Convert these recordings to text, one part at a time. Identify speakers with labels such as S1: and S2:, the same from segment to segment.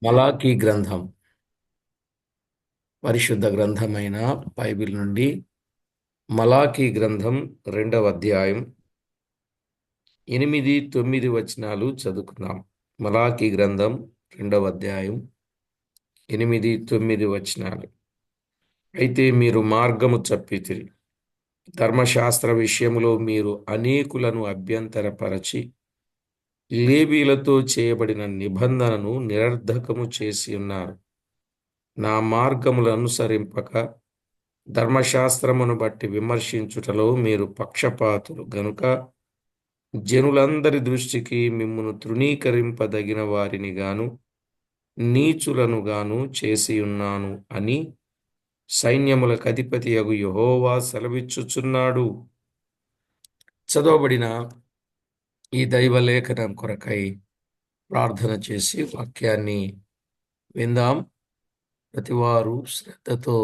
S1: మలాకీ గ్రంథం పరిశుద్ధ గ్రంథమైన బైబిల్ నుండి మలాకీ గ్రంథం 2వ అధ్యాయం 8, 9 వచనాలు చదువుకుందాం. మలాకీ గ్రంథం 2వ అధ్యాయం 8, 9 వచనాలు. అయితే మీరు మార్గము తప్పితిరి, ధర్మశాస్త్ర విషయములో మీరు అనేకులను అభ్యంతరపరచి లేవీయులతో చేయబడిన నిబంధనను నిరర్ధకము చేసి ఉన్నారు. నా మార్గములు అనుసరింపక ధర్మశాస్త్రమును బట్టి విమర్శించుటలో మీరు పక్షపాతులు గనుక జనులందరి దృష్టికి మిమ్మును తృణీకరింపదగిన వారిని గాను నీచులను గాను చేసి ఉన్నాను అని సైన్యములకు అధిపతియగు యెహోవా సెలవిచ్చుచున్నాడు. చదవబడిన ఈ దైవలేఖనం కొరకై ప్రార్థన చేసి వాక్యాన్ని విందాం. ప్రతివారు శ్రద్ధతో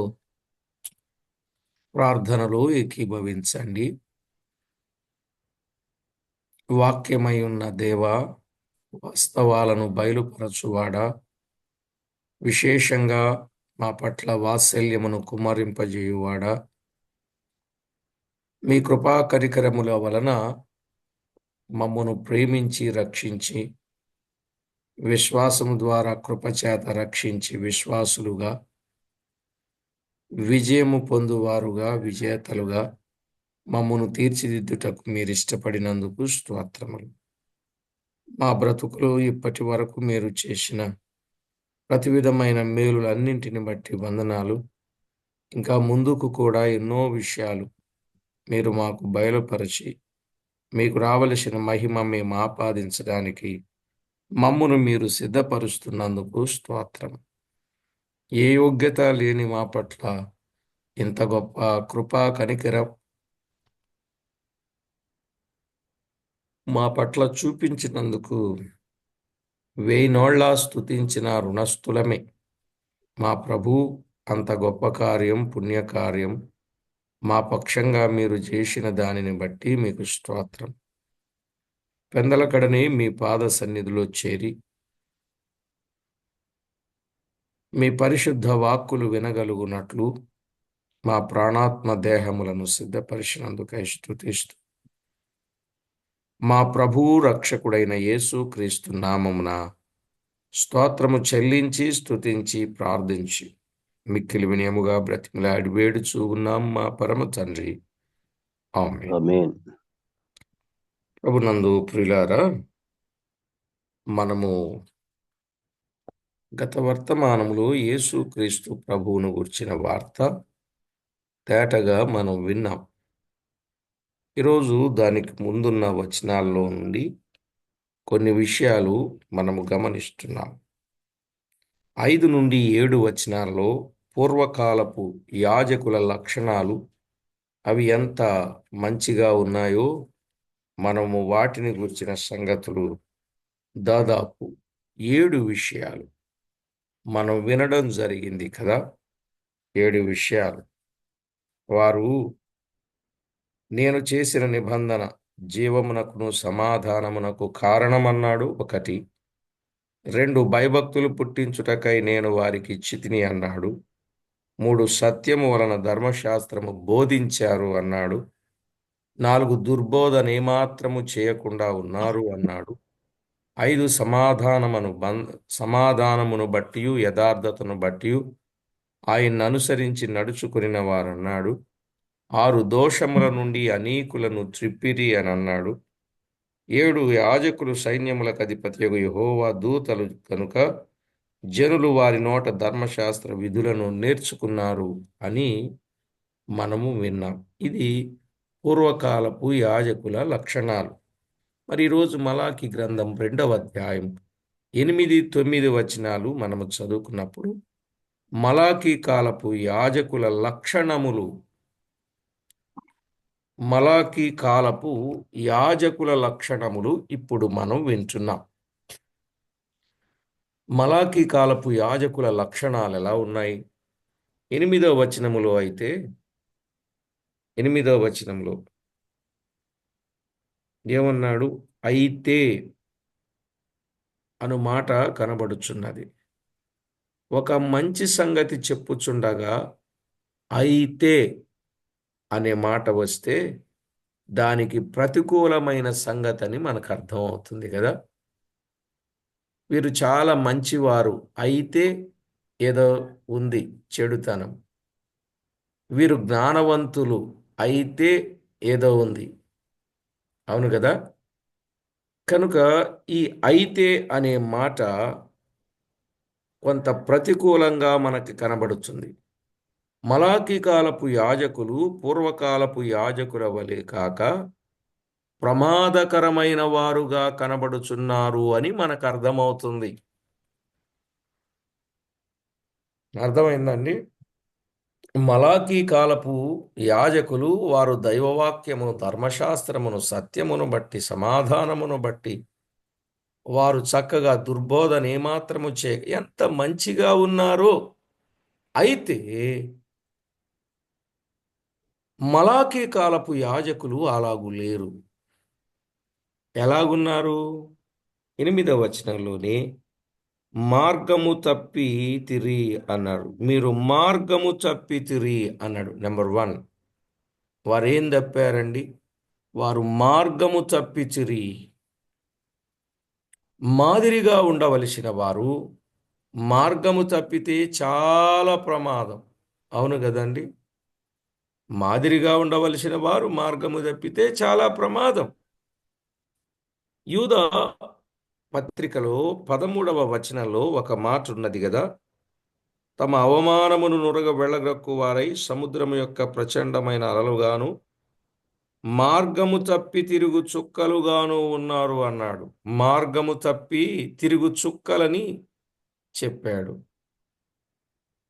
S1: ప్రార్థనలో ఏకీభవించండి. వాక్యమై ఉన్న దేవా, వాస్తవాలను బయలుపరచువాడా, విశేషంగా మా పట్ల వాత్సల్యమును కుమ్మరింపజేయువాడా, మీ కృపా కనికరముల వలన మమ్మను ప్రేమించి రక్షించి విశ్వాసము ద్వారా కృపచేత రక్షించి విశ్వాసులుగా విజయము పొందువారుగా విజేతలుగా మమ్మను తీర్చిదిద్దుటకు మీరు ఇష్టపడినందుకు స్తోత్రములు. మా బ్రతుకులు ఇప్పటి వరకు మీరు చేసిన ప్రతి విధమైన మేలులన్నింటిని బట్టి వందనాలు. ఇంకా ముందుకు కూడా ఎన్నో విషయాలు మీరు మాకు బయలుపరిచి మీకు రావలసిన మహిమ మేము ఆపాదించడానికి మమ్మును మీరు సిద్ధపరుస్తున్నందుకు స్తోత్రం. ఏ యోగ్యత లేని మా పట్ల ఇంత గొప్ప కృపా కనికరం మా పట్ల చూపించినందుకు వేయినోళ్ళ స్తుతించిన రుణస్థులమే. మా ప్రభు, అంత గొప్ప కార్యం, పుణ్యకార్యం మా పక్షంగా మీరు చేసిన దానిని బట్టి మీకు స్తోత్రం. పెందలకడనే మీ పాద సన్నిధిలో చేరి మీ పరిశుద్ధ వాక్కులు వినగలుగునట్లు మా ప్రాణాత్మ దేహములను సిద్ధపరిచినందుకై స్తుతిస్తూ మా ప్రభువు రక్షకుడైన యేసు క్రీస్తు నామమున స్తోత్రము చెల్లించి స్తుతించి ప్రార్థించి మిక్కిలి వినయముగా బ్రతిమలాడి వేడుచూ ఉన్నాం మా పరమ తండ్రి. ఆమేన్.
S2: ఆమేన్.
S1: ప్రభునందు ప్రియులారా, మనము గత వర్తమానములో యేసు క్రీస్తు ప్రభువును గుర్చిన వార్త తేటగా మనం విన్నాం. ఈరోజు దానికి ముందున్న వచనాల్లో నుండి కొన్ని విషయాలు మనము గమనిస్తున్నాం. 5-7 వచనాల్లో పూర్వకాలపు యాజకుల లక్షణాలు అవి ఎంత మంచిగా ఉన్నాయో మనము వాటిని గురించిన సంగతులు దాదాపు 7 విషయాలు మనం వినడం జరిగింది కదా. 7 విషయాలు. వారు నేను చేసిన నిబంధన జీవమునకును సమాధానమునకు కారణమన్నాడు 1. 2 భయభక్తులు పుట్టించుటకై నేను వారికి ఇచ్చితిని అన్నాడు. 3 సత్యము వలన ధర్మశాస్త్రము బోధించారు అన్నాడు. 4 దుర్బోధన ఏమాత్రము చేయకుండా ఉన్నారు అన్నాడు. 5 సమాధానమును బట్టి యథార్థతను బట్టి ఆయన్ని అనుసరించి నడుచుకునిన వారన్నాడు. 6 దోషముల నుండి అనేకులను త్రిప్పిరి అని అన్నాడు. 7 యాజకులు సైన్యములకు అధిపతియగు యెహోవా దూతలు కనుక జనులు వారి నోట ధర్మశాస్త్ర విధులను నేర్చుకున్నారు అని మనము విన్నాం. ఇది పూర్వకాలపు యాజకుల లక్షణాలు. మరి ఈరోజు మలాకీ గ్రంథం 2వ అధ్యాయం 8, 9 వచనాలు మనము చదువుకున్నప్పుడు మలాకీ కాలపు యాజకుల లక్షణములు, మలాకీ కాలపు యాజకుల లక్షణములు ఇప్పుడు మనం వింటున్నాం. మలాకీ కాలపు యాజకుల లక్షణాలు ఎలా ఉన్నాయి? 8వ వచనములో అయితే 8వ వచనంలో ఏమన్నాడు? అయితే అను మాట కనబడుచున్నది. ఒక మంచి సంగతి చెప్పుచుండగా అయితే అనే మాట వస్తే దానికి ప్రతికూలమైన సంగతి అని మనకు అర్థం అవుతుంది కదా. వీరు చాలా మంచివారు అయితే ఏదో ఉంది చెడుతనం. వీరు జ్ఞానవంతులు అయితే ఏదో ఉంది. అవును కదా. కనుక ఈ అయితే అనే మాట కొంత ప్రతికూలంగా మనకి కనబడుతుంది. మలాకీ కాలపు యాజకులు పూర్వకాలపు యాజకుల వలె కాక ప్రమాదకరమైన వారుగా కనబడుచున్నారు అని మనకు అర్థమవుతుంది. అర్థమైందండి. మలాకీ కాలపు యాజకులు వారు దైవవాక్యమును, ధర్మశాస్త్రమును, సత్యమును బట్టి, సమాధానమును బట్టి వారు చక్కగా దుర్బోధన ఏమాత్రము ఎంత మంచిగా ఉన్నారో. అయితే మలాకీ కాలపు యాజకులు అలాగు లేరు. ఎలాగున్నారు? 8వ వచనంలోనే మార్గము తప్పి తిరి అన్నాడు. మీరు మార్గము తప్పి తిరి అన్నాడు. నెంబర్ 1, వారు ఏం తప్పారండి? వారు మార్గము తప్పిచిరి. మాదిరిగా ఉండవలసిన వారు మార్గము తప్పితే చాలా ప్రమాదం. అవును కదండి. మాదిరిగా ఉండవలసిన వారు మార్గము తప్పితే చాలా ప్రమాదం. యూదా పత్రికలో 13వ వచనంలో ఒక మాట ఉన్నది కదా. తమ అవమానమును నురగ వెళ్ళగక్కు వారై సముద్రము యొక్క ప్రచండమైన అలలుగాను మార్గము తప్పి తిరుగు చుక్కలుగాను ఉన్నారు అన్నాడు. మార్గము తప్పి తిరుగు చుక్కలని చెప్పాడు.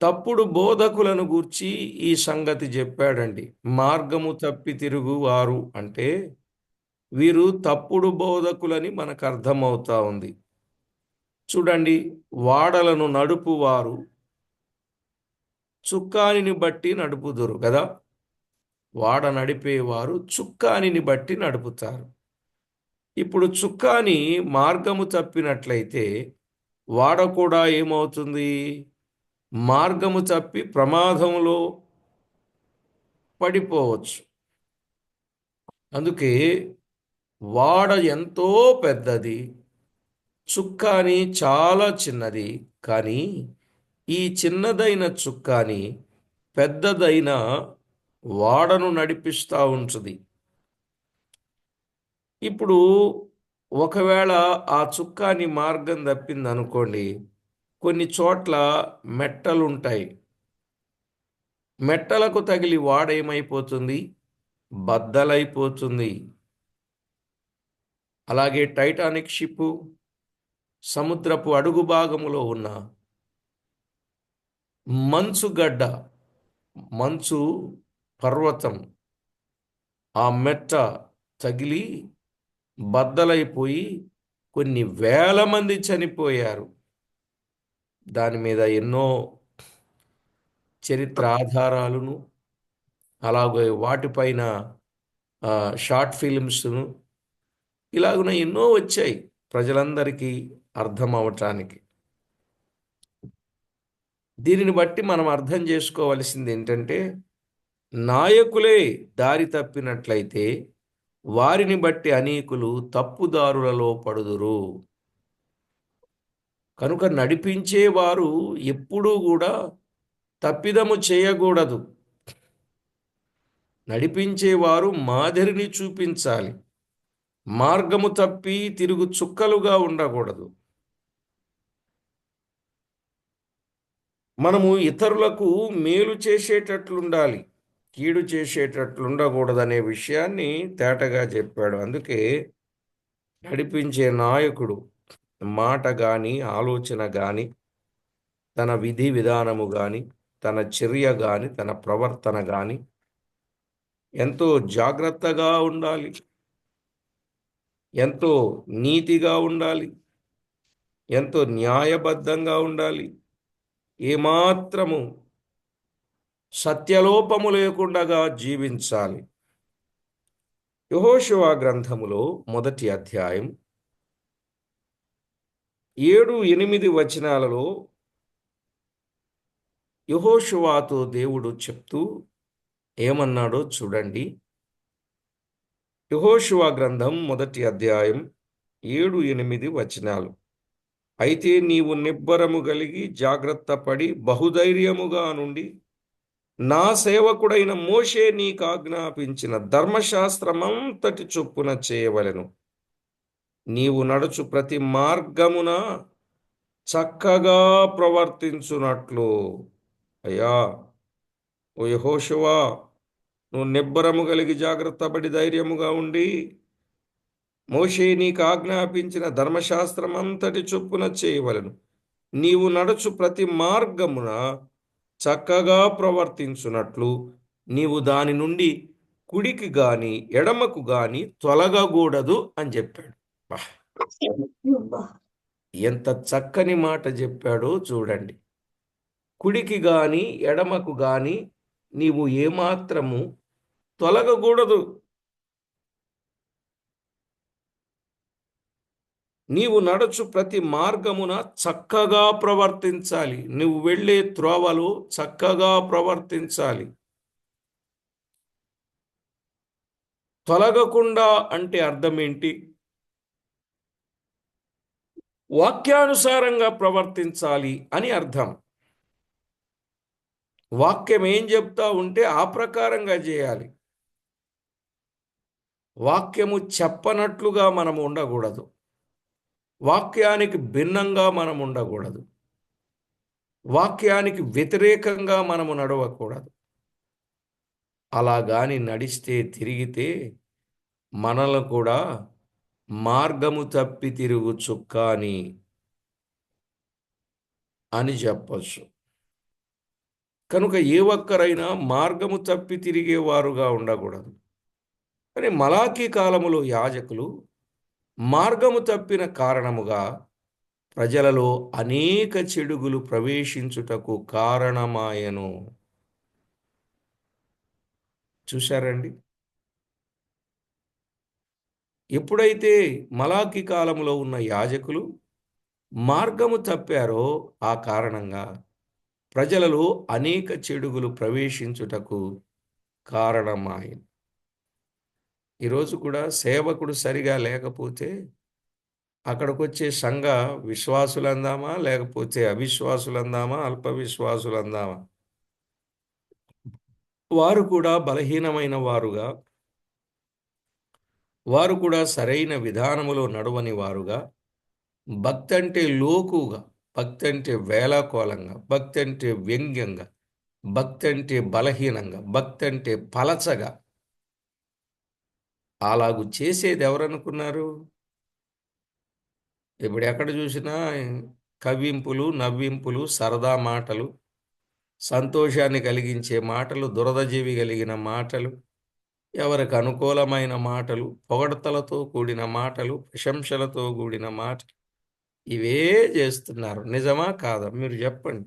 S1: తప్పుడు బోధకులను గూర్చి ఈ సంగతి చెప్పాడండి. మార్గము తప్పి తిరుగువారు అంటే వీరు తప్పుడు బోధకులని మనకు అర్థమవుతా ఉంది. చూడండి, వాడలను నడుపువారు చుక్కానిని బట్టి నడుపుదురు కదా. వాడ నడిపేవారు చుక్కానిని బట్టి నడుపుతారు. ఇప్పుడు చుక్కాని మార్గము తప్పినట్లయితే వాడ కూడా ఏమవుతుంది? మార్గము తప్పి ప్రమాదంలో పడిపోవచ్చు. అందుకే వాడ ఎంతో పెద్దది, చుక్కాని చాలా చిన్నది. కానీ ఈ చిన్నదైన చుక్కాని పెద్దదైన వాడను నడిపిస్తూ ఉంటుంది. ఇప్పుడు ఒకవేళ ఆ చుక్కాని మార్గం తప్పిందనుకోండి, కొన్ని చోట్ల మెట్టలుంటాయి. మెట్టలకు తగిలి వాడేమైపోతుంది? బద్దలైపోతుంది. అలాగే టైటానిక్ షిప్ సముద్రపు అడుగు భాగములో ఉన్న మంచుగడ్డ, మంచు పర్వతం, ఆ మెట్ట తగిలి బద్దలైపోయి కొన్ని వేల మంది చనిపోయారు. దాని మీద ఎన్నో చరిత్ర ఆధారాలను, అలాగే వాటిపైన షార్ట్ ఫిలిమ్స్ను, ఇలాగున ఎన్నో వచ్చాయి ప్రజలందరికీ అర్థం అవటానికి. దీనిని బట్టి మనం అర్థం చేసుకోవలసింది ఏంటంటే, నాయకులే దారి తప్పినట్లయితే వారిని బట్టి అనేకులు తప్పుదారులలో పడుదురు. కనుక నడిపించేవారు ఎప్పుడూ కూడా తప్పిదము చేయకూడదు. నడిపించేవారు మాదిరిని చూపించాలి. మార్గము తప్పి తిరుగు చుక్కలుగా ఉండకూడదు. మనము ఇతరులకు మేలు చేసేటట్లుండాలి, కీడు చేసేటట్లుండకూడదనే విషయాన్ని తేటగా చెప్పాడు. అందుకే నడిపించే నాయకుడు మాట కానీ, ఆలోచన కానీ, తన విధి విధానము కానీ, తన చర్య కానీ, తన ప్రవర్తన కానీ ఎంతో జాగ్రత్తగా ఉండాలి, ఎంతో నీతిగా ఉండాలి, ఎంతో న్యాయబద్ధంగా ఉండాలి. ఏమాత్రము సత్యలోపము లేకుండా జీవించాలి. యెహోషువ గ్రంథములో 1వ అధ్యాయం 7, 8 వచనాలలో యెహోషువతో దేవుడు చెప్తూ ఏమన్నాడో చూడండి. యెహోషువ గ్రంథం 1 అధ్యాయం 7-8 వచనాలు. అయితే నీవు నిబ్బరము కలిగి జాగ్రత్త పడి బహుధైర్యముగా నుండి నా సేవకుడైన మోషే నీకాజ్ఞాపించిన ధర్మశాస్త్రమంతటి చొప్పున చేయవలెను. నీవు నడుచు ప్రతి మార్గమున చక్కగా ప్రవర్తించునట్లు. అయ్యా, ఓ యెహోషువా, నువ్వు నిబ్బరము కలిగి జాగ్రత్త పడి ధైర్యముగా ఉండి మోషే నీకు ఆజ్ఞాపించిన ధర్మశాస్త్రమంతటి చొప్పున చేయవలెను. నీవు నడుచు ప్రతి మార్గమున చక్కగా ప్రవర్తించున్నట్లు నీవు దాని నుండి కుడికి గాని ఎడమకు గాని తొలగకూడదు అని చెప్పాడు. వాహ్! ఎంత చక్కని మాట చెప్పాడో చూడండి. కుడికి గాని ఎడమకు గాని నీవు ఏమాత్రము తొలగకూడదు. నీవు నడుచు ప్రతి మార్గమున చక్కగా ప్రవర్తించాలి. నువ్వు వెళ్ళే త్రోవలో చక్కగా ప్రవర్తించాలి. తొలగకుండా అంటే అర్థం ఏంటి? వాక్యానుసారంగా ప్రవర్తించాలి అని అర్థం. వాక్యం ఏం చెప్తా ఉంటే ఆ ప్రకారంగా చేయాలి. వాక్యము చెప్పనట్లుగా మనం ఉండకూడదు. వాక్యానికి భిన్నంగా మనం ఉండకూడదు. వాక్యానికి వ్యతిరేకంగా మనము నడవకూడదు. అలా గాని నడిస్తే తిరిగితే మనల్ని కూడా మార్గము తప్పి తిరుగు చుక్కాని అని చెప్పొచ్చు. కనుక ఏ ఒక్కరైనా మార్గము తప్పి తిరిగేవారుగా ఉండకూడదు. కానీ మలాకీ కాలములో యాజకులు మార్గము తప్పిన కారణముగా ప్రజలలో అనేక చెడుగులు ప్రవేశించుటకు కారణమాయెను. చూశారండి? ఎప్పుడైతే మలాకీ కాలములో ఉన్న యాజకులు మార్గము తప్పారో ఆ కారణంగా ప్రజలలో అనేక చెడుగులు ప్రవేశించుటకు కారణమాయెను. ఈరోజు కూడా సేవకుడు సరిగా లేకపోతే అక్కడికొచ్చే సంఘ విశ్వాసులందామా, లేకపోతే అవిశ్వాసులందామా, అల్ప విశ్వాసులందామా, వారు కూడా బలహీనమైన వారుగా, వారు కూడా సరైన విధానములో నడవని వారుగా, భక్తి అంటే లోకుగా, భక్తి అంటే వేళాకోళంగా, భక్తి అంటే వ్యంగ్యంగా, భక్తి అంటే బలహీనంగా, భక్తి అంటే పలచగా అలాగు చేసేది ఎవరనుకున్నారు? ఇప్పుడు ఎక్కడ చూసినా కవ్వింపులు, నవ్వింపులు, సరదా మాటలు, సంతోషాన్ని కలిగించే మాటలు, దురదజీవి కలిగిన మాటలు, ఎవరికి అనుకూలమైన మాటలు, పొగడ్తలతో కూడిన మాటలు, ప్రశంసలతో కూడిన మాటలు, ఇవే చేస్తున్నారు. నిజమా కాదా? మీరు చెప్పండి.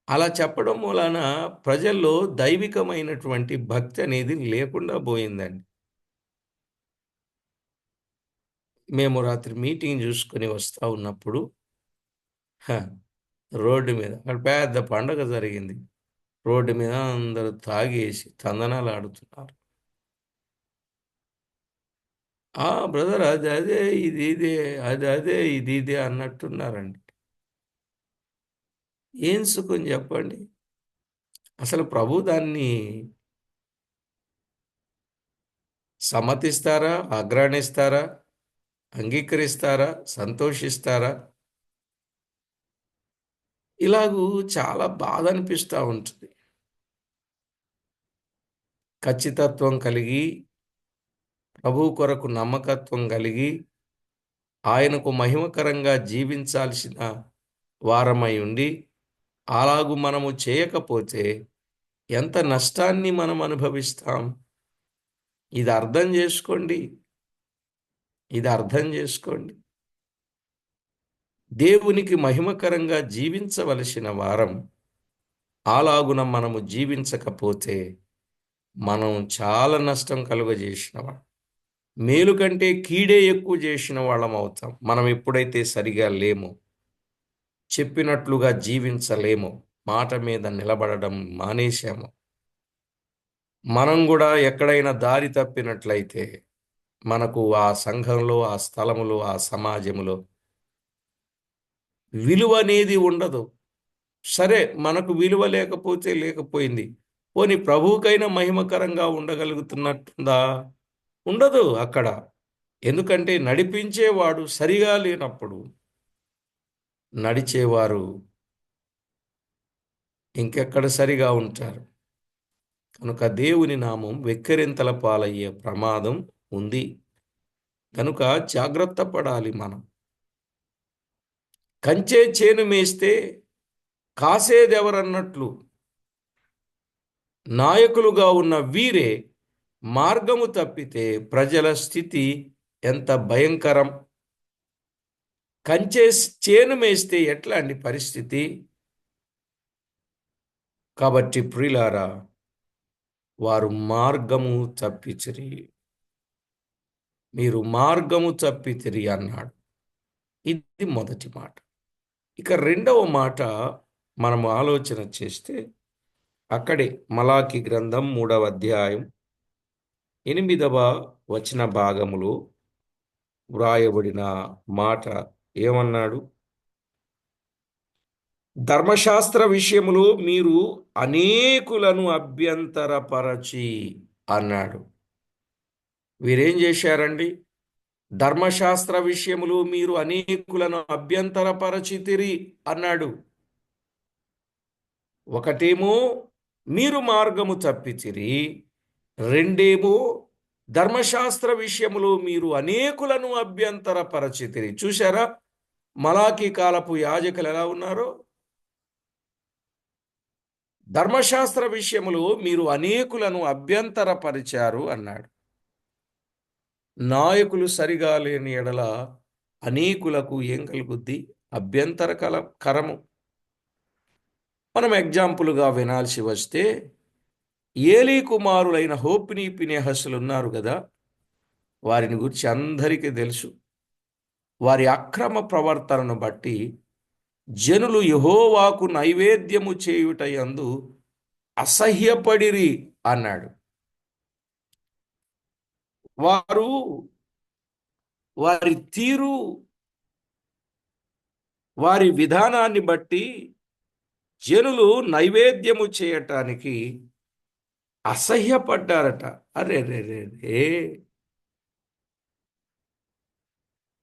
S1: అలా చెప్పడం మూలాన ప్రజల్లో దైవికమైనటువంటి భక్తి అనేది లేకుండా పోయిందండి. మేము రాత్రి మీటింగ్ చూసుకొని వస్తూ ఉన్నప్పుడు హ, రోడ్డు మీద అక్కడ పెద్ద పండగ జరిగింది. రోడ్డు మీద అందరూ తాగేసి తందనాలు ఆడుతున్నారు. బ్రదర్, అది అదే, ఇది ఇదే, అది అదే, ఇది ఇదే అన్నట్టున్నారండి. ఏం సుఖం చెప్పండి? అసలు ప్రభు దాన్ని సమ్మతిస్తారా? ఆగ్రానిస్తారా? అంగీకరిస్తారా? సంతోషిస్తారా? ఇలాగూ చాలా బాధ అనిపిస్తూ ఉంటుంది. ఖచ్చితత్వం కలిగి, ప్రభు కొరకు నమ్మకత్వం కలిగి, ఆయనకు మహిమకరంగా జీవించాల్సిన వారమై ఉండి, అలాగు మనము చేయకపోతే ఎంత నష్టాన్ని మనం అనుభవిస్తాం? ఇది అర్థం చేసుకోండి. ఇది అర్థం చేసుకోండి. దేవునికి మహిమకరంగా జీవించవలసిన వారం అలాగున మనము జీవించకపోతే మనం చాలా నష్టం కలుగజేసిన వాళ్ళం. మేలు కంటే కీడే ఎక్కువ చేసిన వాళ్ళం అవుతాం మనం ఎప్పుడైతే సరిగా లేమో. చెప్పినట్లుగా జీవించలేము, మాట మీద నిలబడడం మానేశాము. మనం కూడా ఎక్కడైనా దారి తప్పినట్లయితే మనకు ఆ సంఘంలో, ఆ స్థలములో, ఆ సమాజములో విలువ అనేది ఉండదు. సరే, మనకు విలువ లేకపోతే లేకపోయింది. పోనీ ప్రభువుకైనా మహిమకరంగా ఉండగలుగుతున్నట్టుందా? ఉండదు అక్కడ. ఎందుకంటే నడిపించేవాడు సరిగా లేనప్పుడు నడిచేవారు ఇంకెక్కడ సరిగా ఉంటారు. కనుక దేవుని నామం వెక్కిరింతల పాలయ్యే ప్రమాదం ఉంది. కనుక జాగ్రత్త పడాలి మనం. కంచే చేను మేస్తే కాసేదెవరన్నట్లు నాయకులుగా ఉన్న వీరే మార్గము తప్పితే ప్రజల స్థితి ఎంత భయంకరం. కంచే చేను మేస్తే ఎట్లా అండి పరిస్థితి? కాబట్టి ప్రియులారా, వారు మార్గము తప్పిచిరి. మీరు మార్గము తప్పితిరి అన్నాడు. ఇది మొదటి మాట. ఇక రెండవ మాట మనము ఆలోచన చేస్తే అక్కడే మలాకి గ్రంథం 3వ అధ్యాయం 8వ వచన భాగములో వ్రాయబడిన మాట ఏమన్నాడు? ధర్మశాస్త్ర విషయములో మీరు అనేకులను అభ్యంతరపరచి అన్నాడు. వీరేం చేశారండి? ధర్మశాస్త్ర విషయములు మీరు అనేకులను అభ్యంతరపరచితిరి అన్నాడు. ఒకటేమో మీరు మార్గము తప్పితిరి, రెండేమో ధర్మశాస్త్ర విషయములో మీరు అనేకులను అభ్యంతరపరచితిరి. చూశారా మలాకీ కాలపు యాజకులు ఎలా ఉన్నారో? ధర్మశాస్త్ర విషయములో మీరు అనేకులను అభ్యంతరపరిచారు అన్నాడు. నాయకులు సరిగా లేని ఎడల అనేకులకు ఏం కలుగుద్ది? కరము. మనం ఎగ్జాంపుల్గా వినాల్సి వస్తే ఏలీ కుమారులైన హోప్ని ఫినెహసులు ఉన్నారు కదా, వారిని గురించి అందరికీ తెలుసు. వారి అక్రమ ప్రవర్తనను బట్టి జనులు యెహోవాకు నైవేద్యము చేయుటయందు అసహ్యపడిరి అన్నాడు. వారి తీరు, వారి విధానాన్ని బట్టి జనులు నైవేద్యము చేయటానికి అసహ్యపడ్డారట. అరే రే రే రే,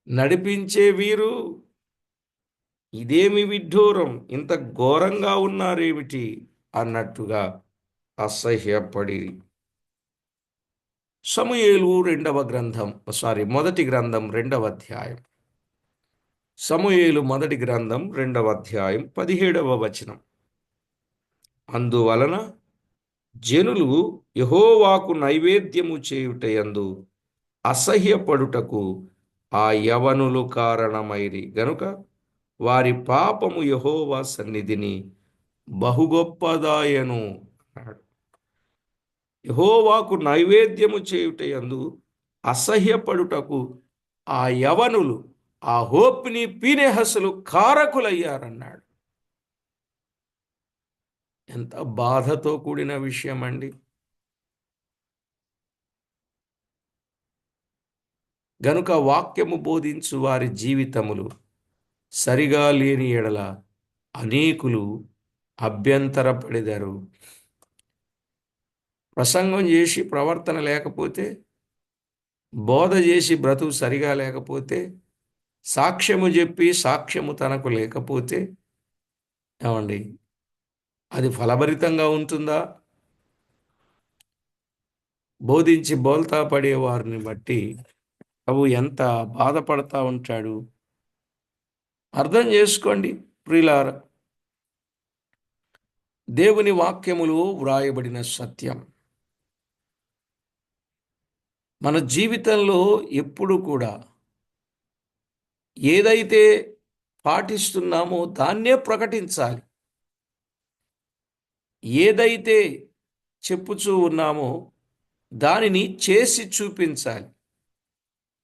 S1: నడిపించే వీరు ఇదేమి విడ్డూరం, ఇంత ఘోరంగా ఉన్నారేమిటి అన్నట్టుగా అసహ్యపడి. సమూయేలు మొదటి గ్రంథం 2వ అధ్యాయం. సమూయేలు మొదటి గ్రంథం 2వ అధ్యాయం 17వ వచనం. అందువలన జనులు యెహోవాకు నైవేద్యము చేయుటయందు అసహ్యపడుటకు ఆ యవనులు కారణమైరి గనుక వారి పాపము యెహోవా సన్నిధిని బహుగొప్పదాయను అన్నాడు. యెహోవాకు నైవేద్యము చేయుటయందు అసహ్యపడుటకు ఆ యవనులు, ఆ హోప్ని ఫీనెహసులు కారకులయ్యారన్నాడు. ఎంత బాధతో కూడిన విషయం అండి. గనుక వాక్యము బోధించు వారి జీవితములు సరిగా లేని ఎడల అనేకులు అభ్యంతరపడెదరు. ప్రసంగం చేసి ప్రవర్తన లేకపోతే, బోధ చేసి బ్రతుకు సరిగా లేకపోతే, సాక్ష్యము చెప్పి సాక్ష్యము తనకు లేకపోతే ఏమండి అది ఫలభరితంగా ఉంటుందా? బోధించి బోల్తా పడే వారిని బట్టి ప్రభు ఎంత బాధపడతా ఉంటాడు. అర్థం చేసుకోండి ప్రియులారా, దేవుని వాక్యములో వ్రాయబడిన సత్యం మన జీవితంలో ఎప్పుడు కూడా ఏదైతే పాటిస్తున్నామో దాన్నే ప్రకటించాలి. ఏదైతే చెప్పుచూ ఉన్నామో దానిని చేసి చూపించాలి.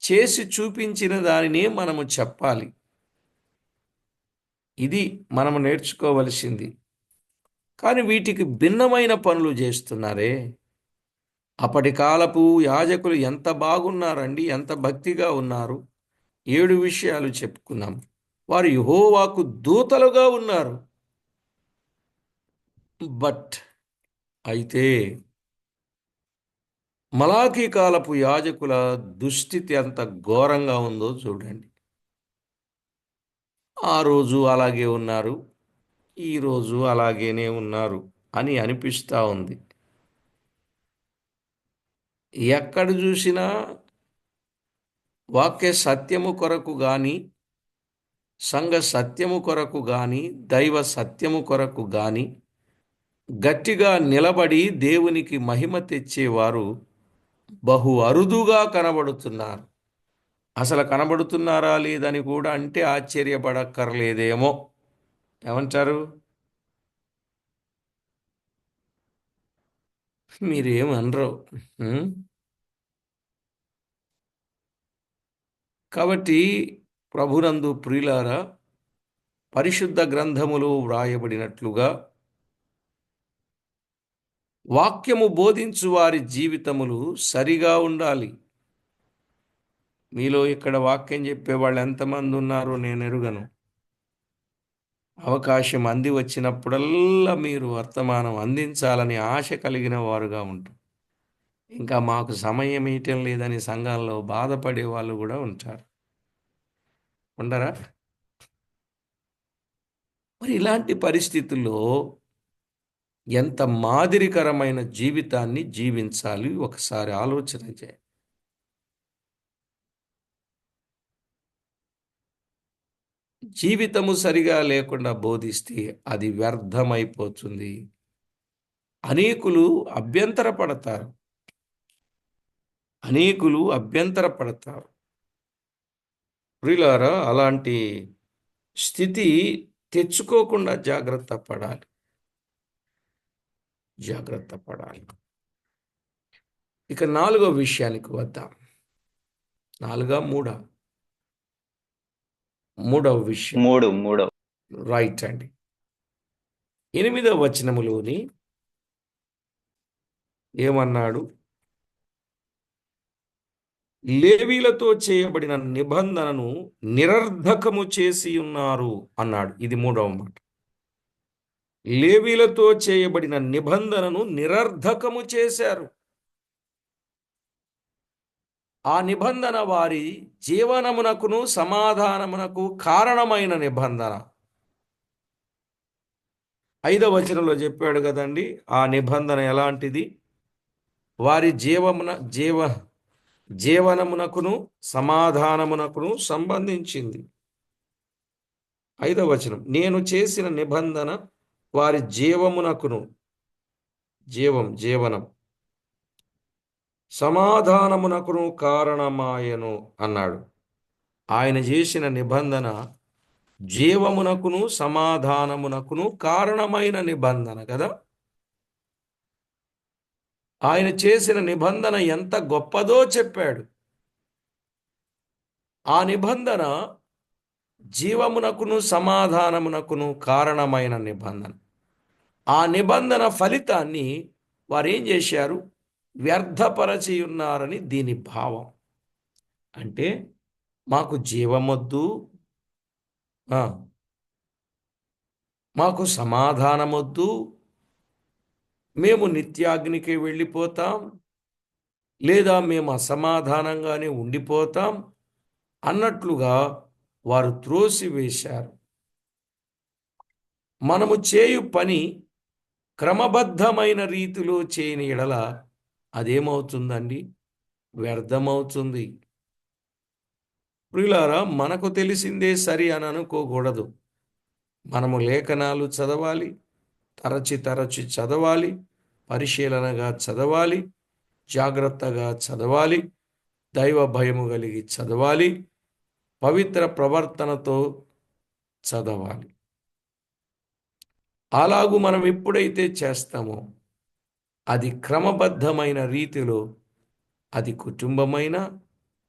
S1: చేసి చూపించిన దానినే మనము చెప్పాలి. ఇది మనం నేర్చుకోవలసింది. కానీ వీటికి భిన్నమైన పనులు చేస్తున్నారే. అప్పటి కాలపు యాజకులు ఎంత బాగున్నారండి, ఎంత భక్తిగా ఉన్నారు. 7 విషయాలు చెప్పుకున్నాం. వారు యెహోవాకు దూతలుగా ఉన్నారు. బట్ అయితే మలాకీ కాలపు యాజకుల దుస్థితి ఎంత ఘోరంగా ఉందో చూడండి. ఆ రోజు అలాగే ఉన్నారు, ఈ రోజు అలాగేనే ఉన్నారు అని అనిపిస్తా ఉంది. ఎక్కడ చూసినా వాక్య సత్యము కొరకు గాని, సంఘ సత్యము కొరకు గాని, దైవ సత్యము కొరకు గాని గట్టిగా నిలబడి దేవునికి మహిమ తెచ్చేవారు బహు అరుదుగా కనబడుతున్నారు. అసలు కనబడుతున్నారా లేదని కూడా అంటే ఆశ్చర్యపడక్కర్లేదేమో. ఏమంటారు? మీరేమనరు. హ్మ్. కాబట్టి ప్రభునందు ప్రియులారా, పరిశుద్ధ గ్రంథములో వ్రాయబడినట్లుగా వాక్యము బోధించు వారి జీవితములు సరిగా ఉండాలి. మీలో ఇక్కడ వాక్యం చెప్పేవాళ్ళు ఎంతమంది ఉన్నారో నేను ఎరుగను. అవకాశం అంది వచ్చినప్పుడల్లా మీరు వర్తమానం అందించాలని ఆశ కలిగిన వారుగా ఉంటారు. ఇంకా మాకు సమయం ఇయటం లేదని సంఘాల్లో బాధపడే వాళ్ళు కూడా ఉంటారు. ఉండరా? మరి ఇలాంటి పరిస్థితుల్లో ఎంత మాదిరికరమైన జీవితాన్ని జీవించాలి ఒకసారి ఆలోచన చేయండి. జీవితము సరిగా లేకుండా బోధిస్తే అది వ్యర్థమైపోతుంది. అనేకులు అభ్యంతరపడతారు. అనేకులు అభ్యంతరపడతారు. ప్రియులారా, అలాంటి స్థితి తెచ్చుకోకుండా జాగ్రత్త పడాలి. జాగ్రత్త పడాలి. ఇక 4వ విషయానికి వద్దాం. 4 మూడా? 3వ విషయం.
S2: మూడో
S1: రైట్ అండి. 8వ వచనములోని ఏమన్నాడు? లేవీలతో చేయబడిన నిబంధనను నిరర్ధకము చేసి ఉన్నారు అన్నాడు. ఇది 3వ మాట. లేవీలతో చేయబడిన నిబంధనను నిరర్ధకము చేశారు. ఆ నిబంధన వారి జీవనమునకును సమాధానమునకు కారణమైన నిబంధన. 5వ వచనంలో చెప్పాడు కదండి, ఆ నిబంధన ఎలాంటిది? వారి జీవనమునకును సమాధానమునకును సంబంధించింది. 5వ వచనం, నేను చేసిన నిబంధన వారి జీవమునకును, జీవనం సమాధానమునకును కారణమాయను అన్నాడు. ఆయన చేసిన నిబంధన జీవమునకును సమాధానమునకును కారణమైన నిబంధన కదా. ఆయన చేసిన నిబంధన ఎంత గొప్పదో చెప్పాడు. ఆ నిబంధన జీవమునకును సమాధానమునకును కారణమైన నిబంధన. ఆ నిబంధన ఫలితాన్ని వారేం చేశారు? వ్యర్థపరచి ఉన్నారని దీని భావం. అంటే మాకు జీవమొద్దు, మాకు సమాధానమొద్దు, మేము నిత్యాగ్నికి వెళ్ళిపోతాం, లేదా మేము అసమాధానంగానే ఉండిపోతాం అన్నట్లుగా వారు త్రోసివేశారు. మనము చేయు పని క్రమబద్ధమైన రీతిలో చేయని ఎడల అదేమవుతుందండి? వ్యర్థమవుతుంది. ప్రియులారా, మనకు తెలిసిందే సరి అని అనుకోకూడదు. మనము లేఖనాలు చదవాలి, తరచి చదవాలి, పరిశీలనగా చదవాలి, జాగ్రత్తగా చదవాలి, దైవ భయము కలిగి చదవాలి, పవిత్ర ప్రవర్తనతో చదవాలి. అలాగూ మనం ఎప్పుడైతే చేస్తామో అది క్రమబద్ధమైన రీతిలో, అది కుటుంబమైనా,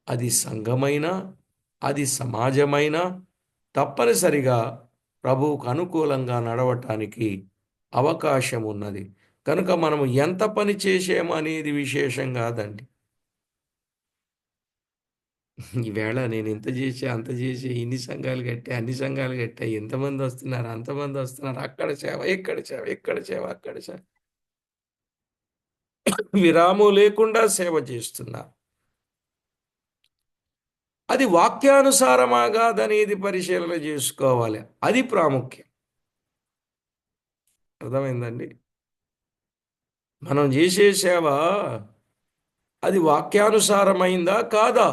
S1: అది సంఘమైనా, అది సమాజమైనా తప్పనిసరిగా ప్రభువుకు అనుకూలంగా నడవటానికి అవకాశం ఉన్నది. కనుక మనము ఎంత పని చేసాము అనేది విశేషం కాదండి. ఈవేళ నేను ఇంత చేశా, అంత చేశా, ఇన్ని సంఘాలు కట్టా, అన్ని సంఘాలు కట్టా, ఇంతమంది వస్తున్నారు, అంతమంది వస్తున్నారు. అక్కడ సేవ, ఇక్కడ సేవ, ఇక్కడ సేవ, అక్కడ సేవ. విరామం లేకుండా సేవ చేస్తున్నారు. అది వాక్యానుసారమా కాదనేది పరిశీలన చేసుకోవాలి. అది ప్రాముఖ్యం. అర్థమైందండి? మనం చేసే సేవ అది వాక్యానుసారమైందా కాదా?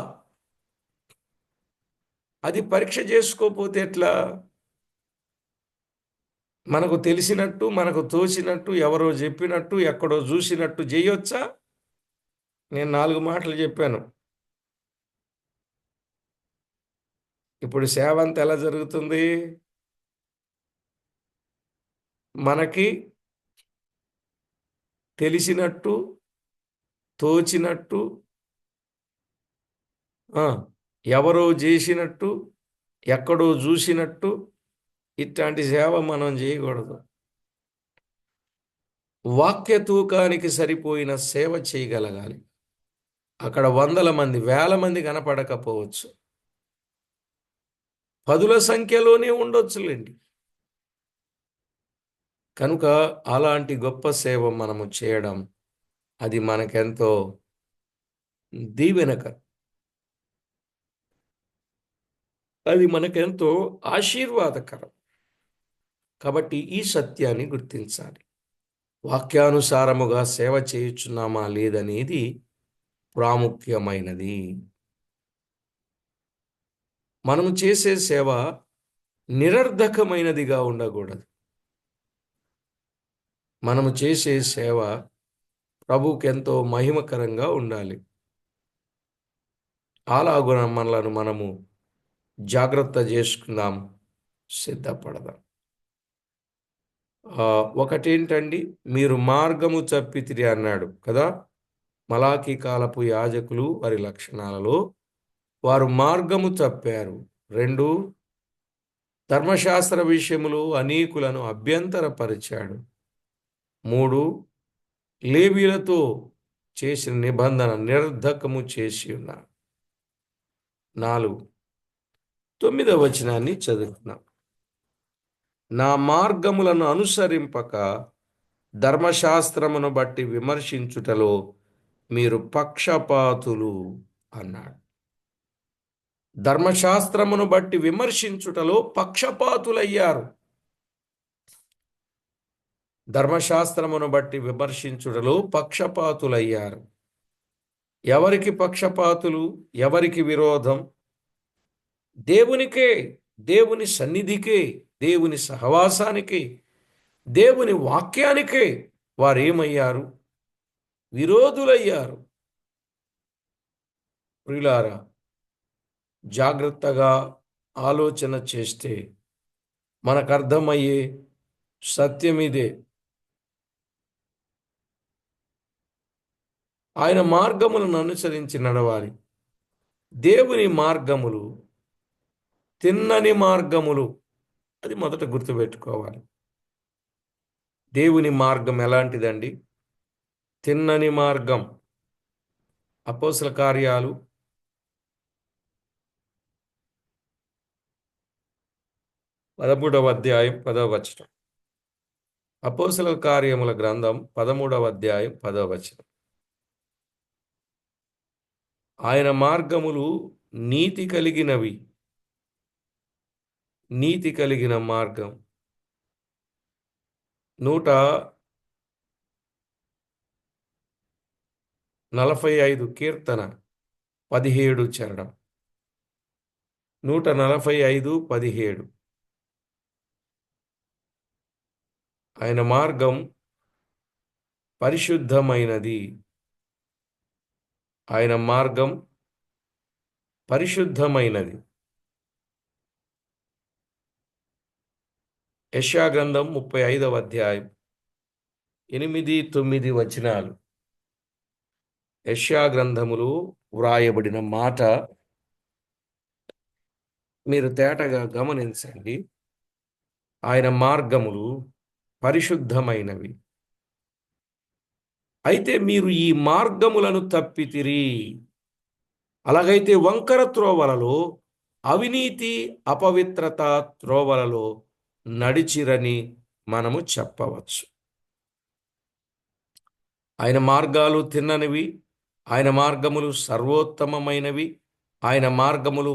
S1: అది పరీక్ష చేసుకోకపోతే ఎట్లా? మనకు తెలిసినట్టు, మనకు తోచినట్టు, ఎవరో చెప్పినట్టు, ఎక్కడో చూసినట్టు చేయొచ్చా? నేను 4 మాటలు చెప్పాను. ఇప్పుడు సేవ అంతా ఎలా జరుగుతుంది? మనకి తెలిసినట్టు, తోచినట్టు, ఆ, ఎవరో చేసినట్టు, ఎక్కడో చూసినట్టు, ఇట్లాంటి సేవ మనం చేయకూడదు. వాక్య తూకానికి సరిపోయిన సేవ చేయగలగాలి. అక్కడ వందల మంది, వేల మంది కనపడకపోవచ్చు. పదుల సంఖ్యలోనే ఉండొచ్చులేండి. కనుక అలాంటి గొప్ప సేవ మనము చేయడం అది మనకెంతో దీవెనకరం. అది మనకెంతో ఆశీర్వాదకరం. కాబట్టి ఈ సత్యాన్ని గుర్తించాలి. వాక్యానుసారముగా సేవ చేయుచున్నామా లేదనేది ప్రాముఖ్యమైనది. మనము చేసే సేవ నిరర్ధకమైనదిగా ఉండకూడదు. మనము చేసే సేవ ప్రభువుకెంతో మహిమకరంగా ఉండాలి. అలాగున మనలను మనము జాగ్రత్త చేసుకుందాం, సిద్ధపడదాం. ఒకటేంటండి, మీరు మార్గము తప్పితిరి అన్నాడు కదా. మలాకీ కాలపు యాజకులు వారి లక్షణాలలో వారు మార్గము తప్పారు. 2, ధర్మశాస్త్ర విషయములు అనేకులను అభ్యంతరపరిచాడు. 3, లేవీయులతో చేసిన నిబంధన నిరర్ధకము చేసి ఉన్నారు. 4, 9వ వచనాన్ని చదువుతున్నాం. నా మార్గములను అనుసరింపక ధర్మశాస్త్రమును బట్టి విమర్శించుటలో మీరు పక్షపాతులు అన్నాడు. ధర్మశాస్త్రమును బట్టి విమర్శించుటలో పక్షపాతులయ్యారు. ధర్మశాస్త్రమును బట్టి విమర్శించుటలో పక్షపాతులయ్యారు. ఎవరికి పక్షపాతులు? ఎవరికి విరోధం? దేవునికే, దేవుని సన్నిధికే, దేవుని సహవాసానికే, దేవుని వాక్యానికే వారేమయ్యారు? విరోధులయ్యారు. ప్రియులారా, జాగ్రత్తగా ఆలోచన చేస్తే మనకర్థమయ్యే సత్యం ఇదే. ఆయన మార్గములను అనుసరించి నడవాలి. దేవుని మార్గములు తిన్నని మార్గములు. అది మొదట గుర్తుపెట్టుకోవాలి. దేవుని మార్గం ఎలాంటిదండి? తిన్నని మార్గం. అపోస్తల కార్యాలు 13వ అధ్యాయం 10వ వచనం. అపోస్తల కార్యముల గ్రంథం 13వ అధ్యాయం 10వ వచనం. ఆయన మార్గములు నీతి కలిగినవి. నీతి కలిగిన మార్గం. 145 కీర్తన 17 చరణం. 145:17. ఆయన మార్గం పరిశుద్ధమైనది. ఆయన మార్గం పరిశుద్ధమైనది. యెషయా గ్రంథం 35వ అధ్యాయం 8, 9 వచనాలు. యెషయా గ్రంథములో వ్రాయబడిన మాట మీరు తేటగా గమనించండి. ఆయన మార్గములు పరిశుద్ధమైనవి. అయితే మీరు ఈ మార్గములను తప్పితిరి. అలాగైతే వంకర త్రోవలలో, అవినీతి అపవిత్రత త్రోవలలో నడిచిరని మనము చెప్పవచ్చు. ఆయన మార్గాలు తిన్ననివి, ఆయన మార్గములు సర్వోత్తమమైనవి, ఆయన మార్గములు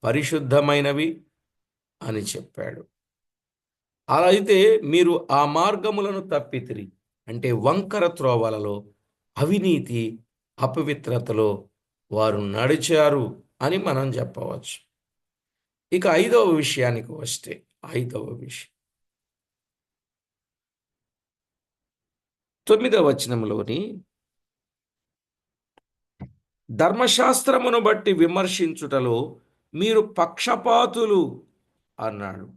S1: పరిశుద్ధమైనవి అని చెప్పాడు. అలా అయితే మీరు ఆ మార్గములను తప్పితిరి, అంటే వంకర త్రోవలలో, అవినీతి అపవిత్రతలో వారు నడిచారు అని మనం చెప్పవచ్చు. ఇక ఐదవ విషయానికి వస్తే, ఐదవ విషయం 9వ వచనంలోని, ధర్మశాస్త్రమును బట్టి విమర్శించుటలో మీరు పక్షపాతులు అన్నాడు.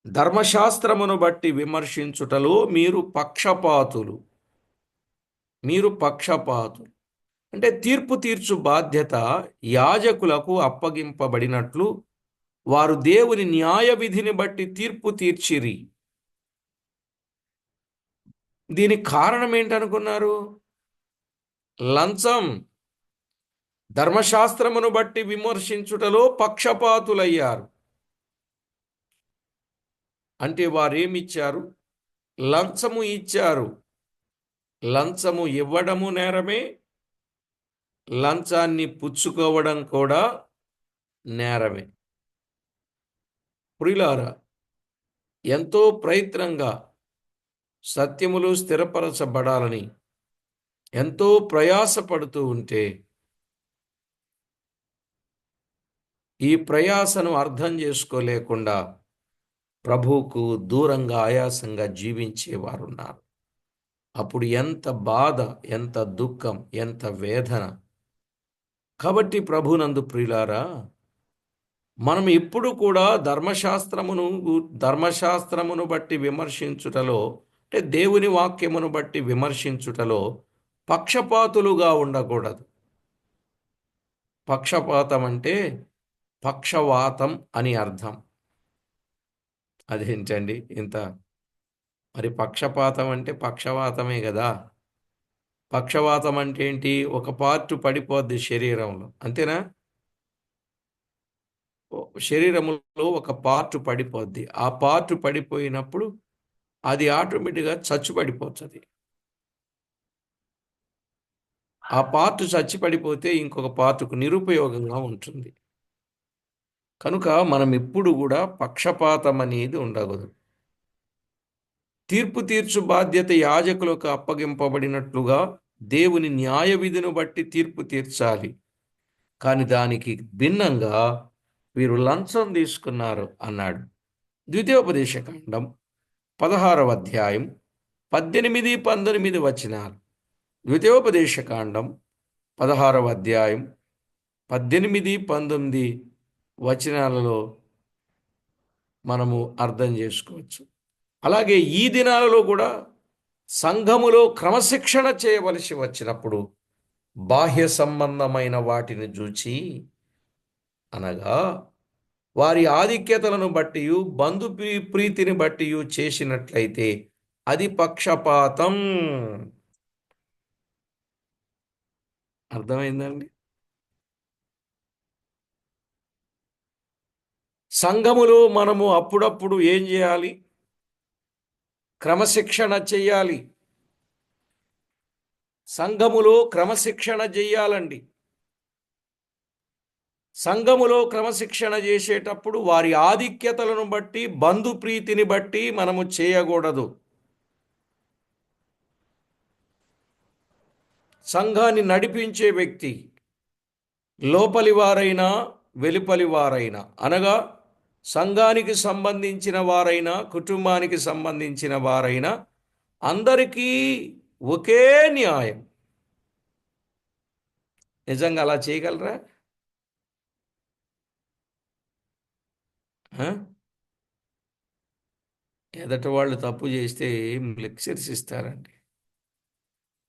S1: ధర్మశాస్త్రమును బట్టి విమర్శించుటలో మీరు పక్షపాతులు. మీరు పక్షపాతులు అంటే తీర్పు తీర్చు బాధ్యత యాజకులకు అప్పగింపబడినట్లు వారు దేవుని న్యాయ విధిని బట్టి తీర్పు తీర్చిరి. దీనికి కారణం ఏంటనుకున్నారు? లంచం. ధర్మశాస్త్రమును బట్టి విమర్శించుటలో పక్షపాతులయ్యారు. అంటే వారేమిచ్చారు? లంచము ఇచ్చారు. లంచము ఇవ్వడము నేరమే, లంచాన్ని పుచ్చుకోవడం కూడా నేరమే. ప్రియులారా, ఎంతో ప్రయత్నంగా సత్యములు స్థిరపరచబడాలని ఎంతో ప్రయాసపడుతూ ఉంటే, ఈ ప్రయాసను అర్థం చేసుకోలేకుండా ప్రభువుకు దూరంగా ఆయాసంగా జీవించేవారున్నారు. అప్పుడు ఎంత బాధ, ఎంత దుఃఖం, ఎంత వేదన. కాబట్టి ప్రభునందు ప్రియులారా, మనం ఎప్పుడు కూడా ధర్మశాస్త్రమును బట్టి విమర్శించుటలో, అంటే దేవుని వాక్యమును బట్టి విమర్శించుటలో పక్షపాతులుగా ఉండకూడదు. పక్షపాతం అంటే పక్షవాతం అని అర్థం. అదేంటండి ఇంత? మరి పక్షపాతం అంటే పక్షవాతమే కదా. పక్షవాతం అంటే ఏంటి? ఒక పార్ట్ పడిపోద్ది శరీరంలో, అంతేనా? శరీరంలో ఒక పార్ట్ పడిపోద్ది. ఆ పార్ట్ పడిపోయినప్పుడు అది ఆటోమేటిక్గా చచ్చు పడిపోతుంది. ఆ పార్ట్ చచ్చి పడిపోతే ఇంకొక పార్ట్కు నిరుపయోగంగా ఉంటుంది. కనుక మనం ఎప్పుడు కూడా పక్షపాతం అనేది ఉండకూడదు. తీర్పు తీర్చు బాధ్యత యాజకులకు అప్పగింపబడినట్లుగా దేవుని న్యాయ విధిని బట్టి తీర్పు తీర్చాలి. కానీ దానికి భిన్నంగా వీరు లంచం తీసుకున్నారు అన్నాడు. ద్వితీయోపదేశకాండం 16వ అధ్యాయం 18, 19 వచనాలు. ద్వితీయోపదేశకాండం 16వ అధ్యాయం 18, 19 వచనాలలో మనము అర్థం చేసుకోవచ్చు. అలాగే ఈ దినాలలో కూడా సంఘములో క్రమశిక్షణ చేయవలసి వచ్చినప్పుడు బాహ్య సంబంధమైన వాటిని చూచి, అనగా వారి ఆధిక్యతలను బట్టి, బంధు ప్రీతిని బట్టి చేసినట్లయితే అది పక్షపాతం. అర్థమైందండి? సంఘములో మనము అప్పుడప్పుడు ఏం చేయాలి? క్రమశిక్షణ చెయ్యాలి. సంఘములో క్రమశిక్షణ చెయ్యాలండి. సంఘములో క్రమశిక్షణ చేసేటప్పుడు వారి ఆధిక్యతలను బట్టి, బంధు ప్రీతిని బట్టి మనము చేయకూడదు. సంఘాన్ని నడిపించే వ్యక్తి లోపలి వారైనా వెలుపలి వారైనా, అనగా సంఘానికి సంబంధించిన వారైనా కుటుంబానికి సంబంధించిన వారైనా అందరికీ ఒకే న్యాయం. నిజంగా అలా చేయగలరా? ఎదట వాళ్ళు తప్పు చేస్తే లెక్చర్స్ ఇస్తారండి.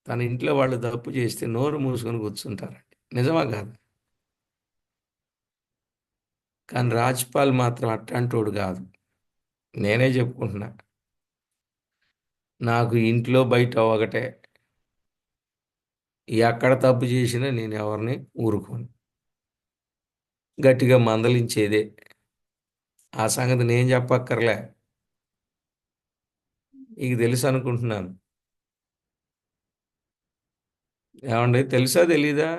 S1: తన ఇంట్లో వాళ్ళు తప్పు చేస్తే నోరు మూసుకొని కూర్చుంటారండి. నిజమా కాదు? కానీ రాజ్పాల్ మాత్రం అట్లాంటోడు కాదు. నేనే చెప్పుకుంటున్నా. నాకు ఇంట్లో బయట ఒకటే. ఎక్కడ తప్పు చేసినా నేను ఎవరిని ఊరుకోను. గట్టిగా మందలించేదే. ఆ సంగతి నేను చెప్పక్కర్లే. మీకు తెలుసు అనుకుంటున్నాను. ఏమండి, తెలుసా తెలీదా?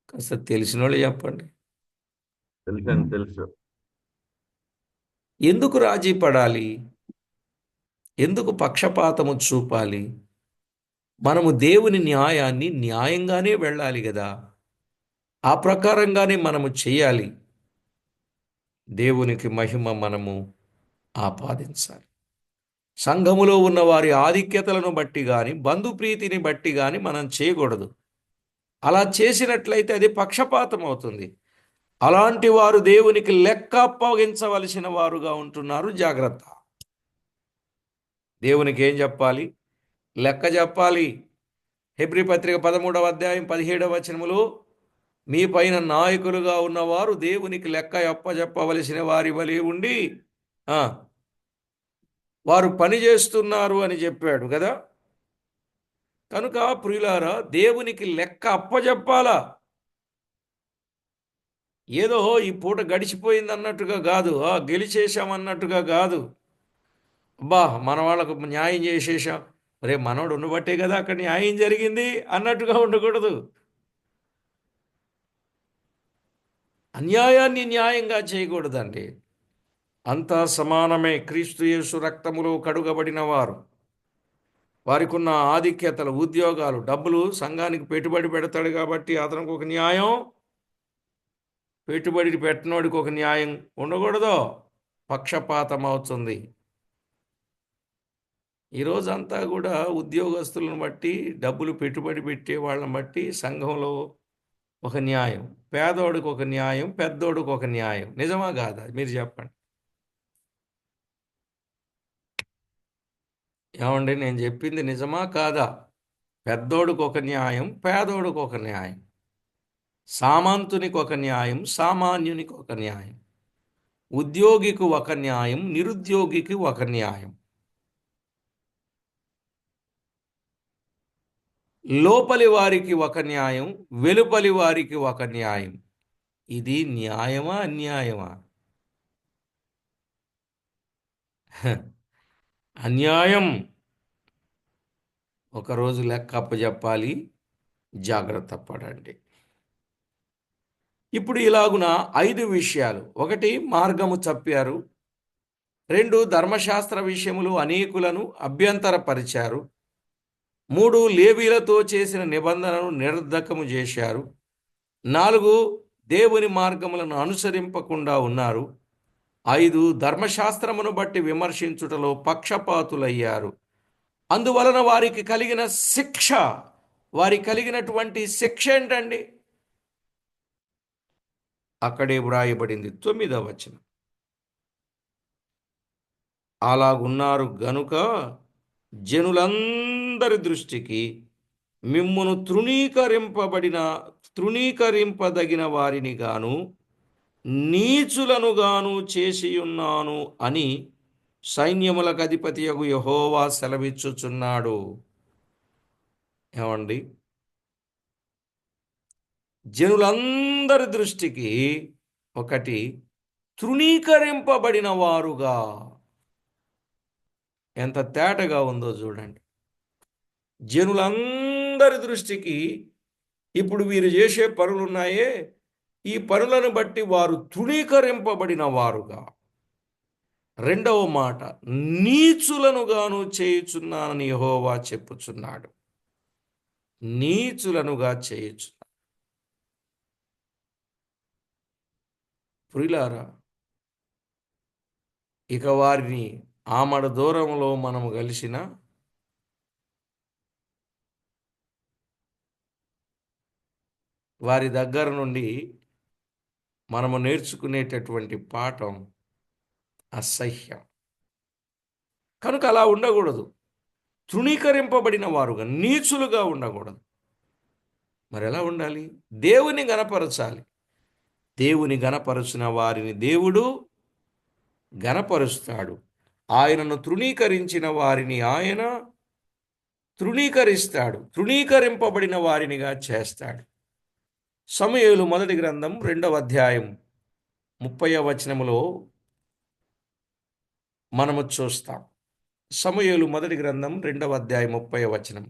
S1: కాస్త తెలిసిన వాళ్ళు చెప్పండి.
S2: తెలుసండి, తెలుసు.
S1: ఎందుకు రాజీ పడాలి? ఎందుకు పక్షపాతము చూపాలి? మనము దేవుని న్యాయాన్ని న్యాయంగానే వెళ్ళాలి కదా. ఆ ప్రకారంగానే మనము చేయాలి. దేవునికి మహిమ మనము ఆపాదించాలి. సంఘములో ఉన్న వారి ఆధిక్యతలను బట్టి గాని బంధుప్రీతిని బట్టి గాని మనం చేయకూడదు. అలా చేసినట్లయితే అది పక్షపాతం అవుతుంది. అలాంటి వారు దేవునికి లెక్క అప్పగించవలసిన వారుగా ఉంటున్నారు. జాగ్రత్త. దేవునికి ఏం చెప్పాలి? లెక్క చెప్పాలి. హెబ్రీ పత్రిక 13వ అధ్యాయం 17వ వచనములో, మీ పైన నాయకులుగా ఉన్నవారు దేవునికి లెక్క అప్పజెప్పవలసిన వారి వలె ఉండి ఆ, వారు పని చేస్తున్నారు అని చెప్పాడు కదా. కనుక ప్రియులారా, దేవునికి లెక్క అప్పజెప్పాలా. ఏదో ఈ పూట గడిచిపోయింది అన్నట్టుగా కాదు, గెలిచేశామన్నట్టుగా కాదు. అబ్బా, మన వాళ్ళకు న్యాయం చేసేసాం, రే మనోడు ఉండబట్టే కదా అక్కడ న్యాయం జరిగింది అన్నట్టుగా ఉండకూడదు. అన్యాయాన్ని న్యాయంగా చేయకూడదండి. అంతా సమానమే. క్రీస్తు యేసు రక్తములో కడుగబడిన వారు, వారికి ఉన్న ఆధిక్యతలు, ఉద్యోగాలు, డబ్బులు, సంఘానికి పెట్టుబడి పెడతాడు కాబట్టి అతనికి ఒక న్యాయం, పెట్టుబడి పెట్టినోడికి ఒక న్యాయం ఉండకూడదు. పక్షపాతం అవుతుంది. ఈరోజంతా కూడా ఉద్యోగస్తులను బట్టి, డబ్బులు పెట్టుబడి పెట్టే వాళ్ళని బట్టి సంఘంలో ఒక న్యాయం, పేదోడికి ఒక న్యాయం, పెద్దోడికి ఒక న్యాయం. నిజమా కాదా మీరు చెప్పండి. ఏమండి, నేను చెప్పింది నిజమా కాదా? పెద్దోడికి ఒక న్యాయం, పేదోడికి ఒక న్యాయం, సామంతునికి ఒక న్యాయం, సామాన్యునికి ఒక న్యాయం, ఉద్యోగికి ఒక న్యాయం, నిరుద్యోగికి ఒక న్యాయం, లోపలి వారికి ఒక న్యాయం, వెలుపలి వారికి ఒక న్యాయం. ఇది న్యాయమా అన్యాయమా? హ, అన్యాయం. ఒకరోజు లెక్క అప్పచెప్పాలి. జాగ్రత్త పడండి. ఇప్పుడు ఇలాగున 5 విషయాలు. 1, మార్గము తప్పారు. 2, ధర్మశాస్త్ర విషయములు అనేకులను అభ్యంతరపరిచారు. 3, లేవీలతో చేసిన నిబంధనను నిరర్ధకము చేశారు. 4, దేవుని మార్గములను అనుసరింపకుండా ఉన్నారు. 5, ధర్మశాస్త్రమును బట్టి విమర్శించుటలో పక్షపాతులయ్యారు. అందువలన వారికి కలిగిన శిక్ష, వారికి కలిగినటువంటి శిక్ష ఏంటండి? అక్కడే వ్రాయబడింది 9వ వచనం. అలాగున్నారు గనుక జనులందరి దృష్టికి మిమ్మును తృణీకరింపదగిన వారిని గాను నీచులను గాను చేసియున్నాను అని సైన్యములకు అధిపతియగు యెహోవా సెలవిచ్చుచున్నాడు. ఏమండి, జనులందరి దృష్టికి 1, తృణీకరింపబడిన వారుగా. ఎంత తేటగా ఉందో చూడండి. జనులందరి దృష్టికి ఇప్పుడు వీరు చేసే పనులున్నాయే, ఈ పనులను బట్టి వారు తృణీకరింపబడిన వారుగా. 2వ మాట, నీచులను గాను చేయుచున్నానని యెహోవా చెప్పుచున్నాడు. నీచులనుగా చేయొచ్చు. ప్రియులారా, ఇక వారిని ఆమడ దూరంలో మనము కలిసిన వారి దగ్గర నుండి మనము నేర్చుకునేటటువంటి పాఠం అసహ్యం. కనుక అలా ఉండకూడదు. తృణీకరింపబడిన వారుగా, నీచులుగా ఉండకూడదు. మరి ఎలా ఉండాలి? దేవుని గణపరచాలి. దేవుని గణపరచిన వారిని దేవుడు ఘనపరుస్తాడు. ఆయనను తృణీకరించిన వారిని ఆయన తృణీకరిస్తాడు, తృణీకరింపబడిన వారినిగా చేస్తాడు. సమూయేలు మొదటి గ్రంథం 2వ అధ్యాయం 30వ వచనములో మనము చూస్తాం. సమూయేలు మొదటి గ్రంథం 2వ అధ్యాయం 30వ వచనం.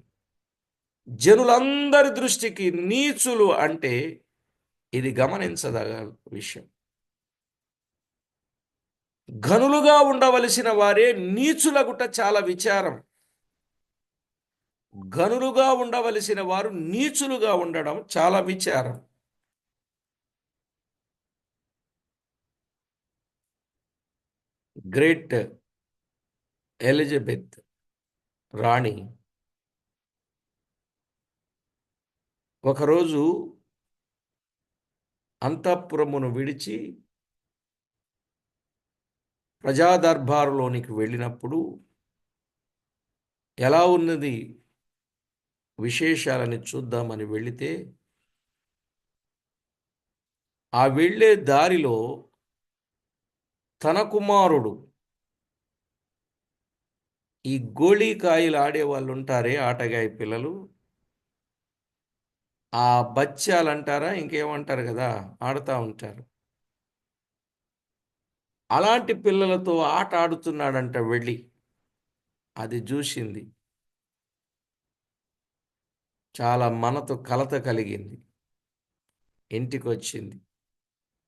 S1: జనులందరి దృష్టికి నీచులు అంటే ఇది గమనించదగ విషయం. ఘనులుగా ఉండవలసిన వారే నీచులగుట చాలా విచారం. ఘనులుగా ఉండవలసిన వారు నీచులుగా ఉండడం చాలా విచారం. గ్రేట్ ఎలిజబెత్ రాణి ఒకరోజు అంతఃపురమును విడిచి ప్రజాదర్బారులోనికి వెళ్ళినప్పుడు ఎలా ఉన్నది విశేషాలని చూద్దామని వెళితే, ఆ వెళ్ళే దారిలో తన కుమారుడు, ఈ గోళీకాయలు ఆడేవాళ్ళు ఉంటారే, ఆటగాయ పిల్లలు, ఆ బచ్చాలు అంటారా ఇంకేమంటారు కదా, ఆడుతూ ఉంటారు. అలాంటి పిల్లలతో ఆట ఆడుతున్నాడంట వెళ్ళి. అది చూసింది. చాలా మనతో కలత కలిగింది. ఇంటికి వచ్చింది.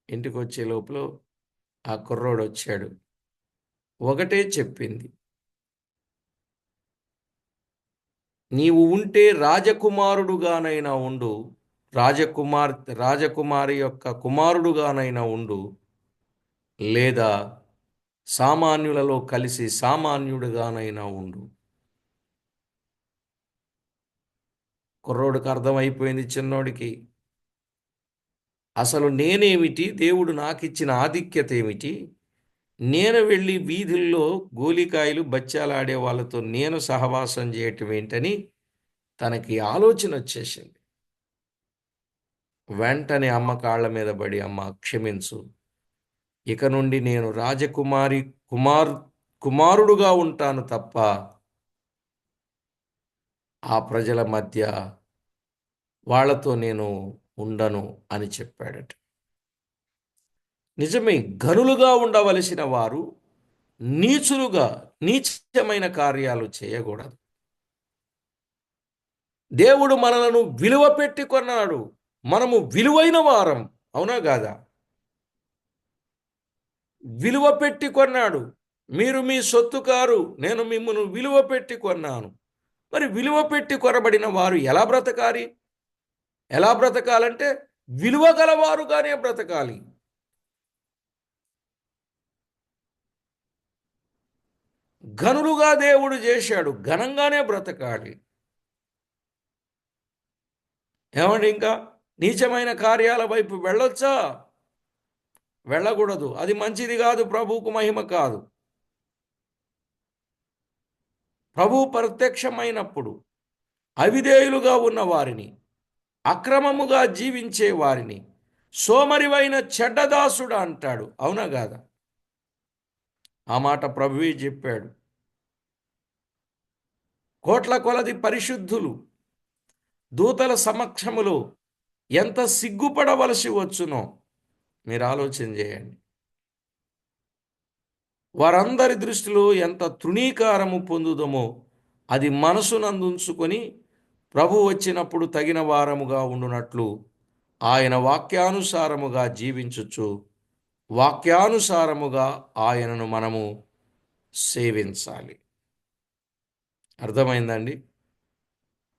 S1: ఇంటికి వచ్చే లోపల ఆ కుర్రోడు వచ్చాడు. ఒకటే చెప్పింది, నీవు ఉంటే రాజకుమారుడుగానైనా ఉండు, రాజకుమారి యొక్క కుమారుడుగానైనా ఉండు, లేదా సామాన్యులలో కలిసి సామాన్యుడుగానైనా ఉండు. కుర్రోడికి అర్థమైపోయింది, చిన్నోడికి, అసలు నేనేమిటి, దేవుడు నాకిచ్చిన ఆధిక్యత ఏమిటి, నేను వెళ్ళి వీధుల్లో గోలికాయలు బచ్చాలాడే వాళ్ళతో నేను సహవాసం చేయటం ఏంటని తనకి ఆలోచన వచ్చేసింది. వెంటనే అమ్మ కాళ్ళ మీద పడి, అమ్మ క్షమించు, ఇక నుండి నేను కుమారుడుగా ఉంటాను తప్ప ఆ ప్రజల మధ్య వాళ్ళతో నేను ఉండను అని చెప్పాడట. నిజమే, ఘనులుగా ఉండవలసిన వారు నీచమైన కార్యాలు చేయకూడదు. దేవుడు మనలను విలువ పెట్టి కొన్నాడు. మనము విలువైన వారం, అవునా కాదా? విలువ పెట్టి కొన్నాడు. మీరు మీ సొత్తు కారు, నేను మిమ్మల్ని విలువ పెట్టి కొన్నాను. మరి విలువ పెట్టి కొనబడిన వారు ఎలా బ్రతకాలంటే విలువ గలవారుగానే బ్రతకాలి. ఘనులుగా దేవుడు చేశాడు, ఘనంగానే బ్రతకాలి. ఏమండి, ఇంకా నీచమైన కార్యాల వైపు వెళ్ళొచ్చా? వెళ్ళకూడదు. అది మంచిది కాదు, ప్రభువుకు మహిమ కాదు. ప్రభువు ప్రత్యక్షమైనప్పుడు అవిధేయులుగా ఉన్న వారిని, అక్రమముగా జీవించే వారిని సోమరివైన చెడ్డదాసుడు అంటాడు, అవునా కాదా? ఆ మాట ప్రభువే చెప్పాడు. కోట్ల కొలది పరిశుద్ధులు దూతల సమక్షములో ఎంత సిగ్గుపడవలసి వచ్చునో మీరు ఆలోచన చేయండి. వారందరి దృష్టిలో ఎంత తృణీకారము పొందుదమో అది మనసునందుంచుకొని ప్రభు వచ్చినప్పుడు తగిన వారముగా ఉండునట్లు ఆయన వాక్యానుసారముగా జీవించుచు వాక్యానుసారముగా ఆయనను మనము సేవించాలి. అర్థమైందండి?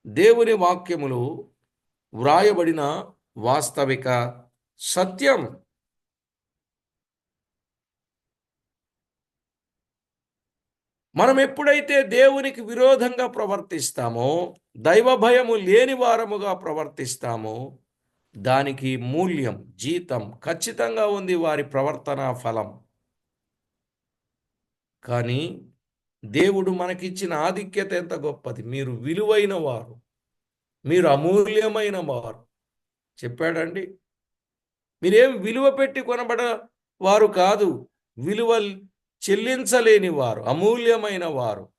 S1: దేవుని వాక్యములు వ్రాయబడిన వాస్తవిక సత్యం. మనం ఎప్పుడైతే దేవునికి విరోధంగా ప్రవర్తిస్తామో, దైవ భయము లేని వారముగా ప్రవర్తిస్తామో, దానికి మూల్యం, జీతం ఖచ్చితంగా ఉంది, వారి ప్రవర్తన ఫలం. కానీ దేవుడు మనకిచ్చిన ఆధిక్యత ఎంత గొప్పది! మీరు విలువైన వారు, మీరు అమూల్యమైన వారు చెప్పాడండి. మీరేం విలువ పెట్టి కొనబడ వారు కాదు, విలువ చెల్లించలేని వారు, అమూల్యమైన వారు.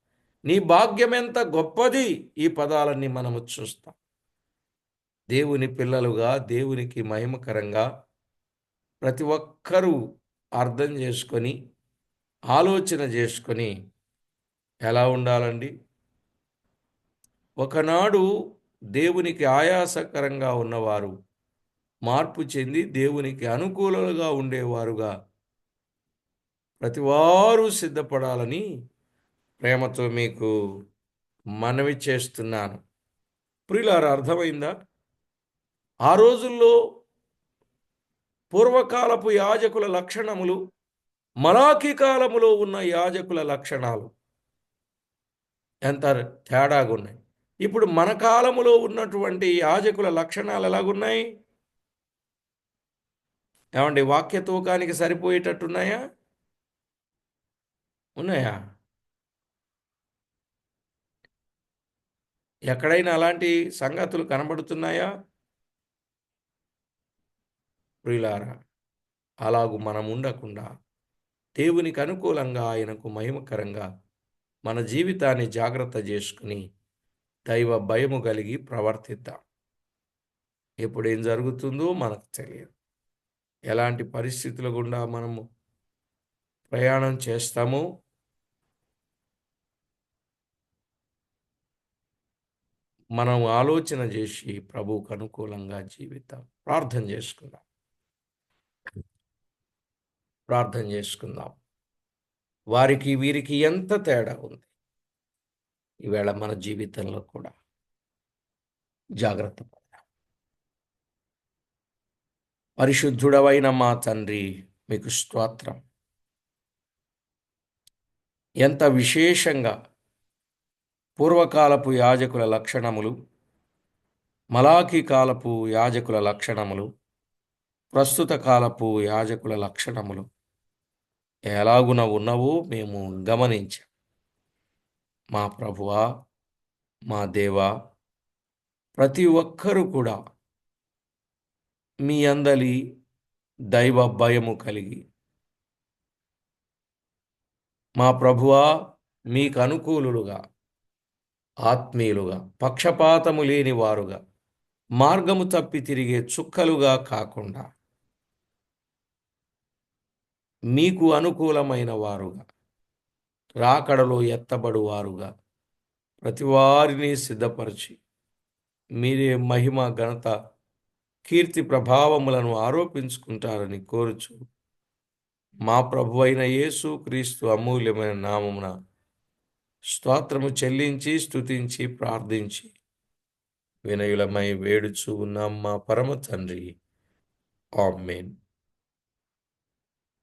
S1: నీ భాగ్యం ఎంత గొప్పది. ఈ పదాలన్నీ మనము చూస్తాం. దేవుని పిల్లలుగా, దేవునికి మహిమకరంగా ప్రతి ఒక్కరూ అర్థం చేసుకొని, ఆలోచన చేసుకొని ఎలా ఉండాలండి? ఒకనాడు దేవునికి ఆయాసకరంగా ఉన్నవారు మార్పు చెంది దేవునికి అనుకూలంగా ఉండేవారుగా ప్రతివారు సిద్ధపడాలని ప్రేమతో మీకు మనవి చేస్తున్నాను. ప్రియులారా, అర్థమైందా? ఆ రోజుల్లో పూర్వకాలపు యాజకుల లక్షణములు, మలాకి కాలములో ఉన్న యాజకుల లక్షణాలు ఎంత తేడాగా ఉన్నాయి. ఇప్పుడు మన కాలములో ఉన్నటువంటి యాజకుల లక్షణాలు ఎలాగున్నాయి? ఏమండి, వాక్య తూకానికి సరిపోయేటట్టున్నాయా? ఉన్నాయా? ఎక్కడైనా అలాంటి సంగతులు కనబడుతున్నాయా? ప్రియులారా, అలాగు మనం ఉండకుండా దేవునికి అనుకూలంగా, ఆయనకు మహిమకరంగా మన జీవితాన్ని జాగ్రత్త చేసుకుని దైవ భయము కలిగి ప్రవర్తిద్దాం. ఎప్పుడు ఏం జరుగుతుందో మనకు తెలియదు. ఎలాంటి పరిస్థితుల గుండా మనము ప్రయాణం చేస్తామో మనం ఆలోచన చేసి ప్రభువుకు అనుకూలంగా జీవిద్దాం. ప్రార్థన చేసుకుందాం. ప్రార్థన చేసుకుందాం. వారికి వీరికి ఎంత తేడా ఉంది. ఈవేళ మన జీవితంలో కూడా జాగ్రత్త పడదాం. పరిశుద్ధుడవైన మా తండ్రి, మీకు స్తోత్రం. ఎంత విశేషంగా పూర్వకాలపు యాజకుల లక్షణములు, మలాకి కాలపు యాజకుల లక్షణములు, ప్రస్తుత కాలపు యాజకుల లక్షణములు ఎలాగున ఉన్నవో మేము గమనించాం. మా ప్రభువా, మా దేవా, ప్రతి ఒక్కరూ కూడా మీ అందలి దైవ భయము కలిగి, మా ప్రభువా, మీకు అనుకూలులుగా, ఆత్మీయులుగా, పక్షపాతము లేని వారుగా, మార్గము తప్పి తిరిగే చుక్కలుగా కాకుండా మీకు అనుకూలమైన వారుగా, రాకడలో ఎత్తబడు వారుగా ప్రతివారిని సిద్ధపరిచి మీరే మహిమ, ఘనత, కీర్తి, ప్రభావములను ఆరోపించుకుంటారని కోరుచు మా ప్రభువైన యేసు క్రీస్తు అమూల్యమైన నామమున స్తోత్రము చెల్లించి, స్తుతించి, ప్రార్థించి వినయులమై వేడుచు ఉన్నాం మా పరమ తండ్రి. ఆమేన్.